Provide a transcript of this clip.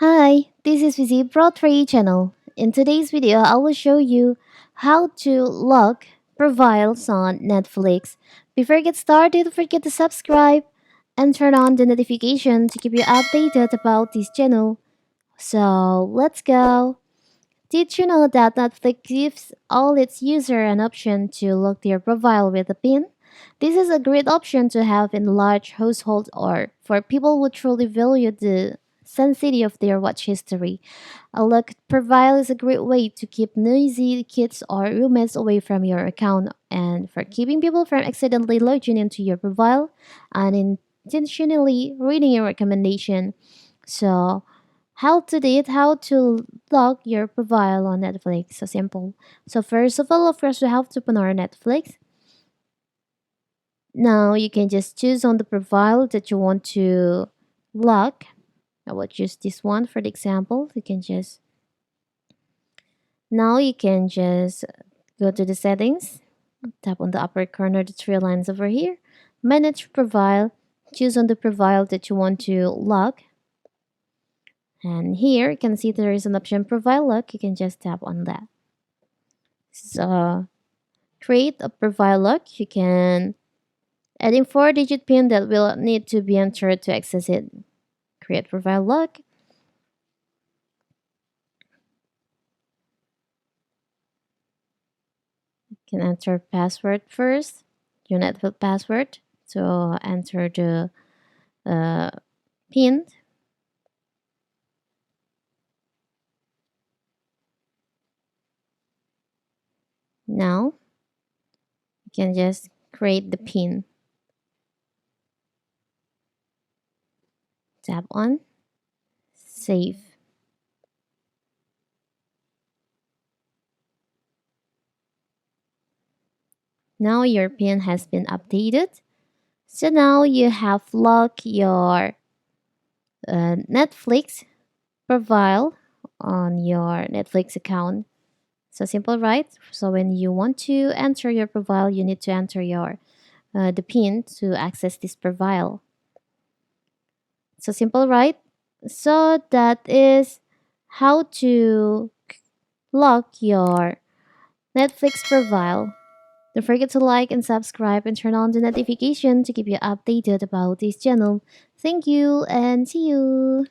Hi, this is Vizi Pro 3 channel. In today's video, I will show you how to lock profiles on Netflix. Before I get started, don't forget to subscribe and turn on the notification to keep you updated about this channel. So let's go. Did you know that Netflix gives all its users an option to lock their profile with a pin? This is a great option to have in large households or for people who truly value the sanctity of their watch history. A locked profile is a great way to keep noisy kids or roommates away from your account and for keeping people from accidentally logging into your profile and intentionally reading your recommendation. So, how to lock your profile on Netflix. So simple. So first of course, we have to open our Netflix. Now you can just choose on the profile that you want to lock. I will choose this one for the example. You can just go to the settings, tap on the upper corner, the three lines over here, manage profile, choose on the profile that you want to lock. And here you can see there is an option profile lock. You can just tap on that. So create a profile lock. You can adding 4-digit pin that will need to be entered to access it. Create profile lock. You can enter password first, your Netflix password. So enter the uh, pin. Now you can just create the pin. Tap on save. Now your pin has been updated. So now you have locked your Netflix profile on your Netflix account. So simple, right? So when you want to enter your profile, you need to enter your the pin to access this profile. So simple, right? So that is how to lock your Netflix profile. Don't forget to like and subscribe and turn on the notification to keep you updated about this channel. Thank you and see you.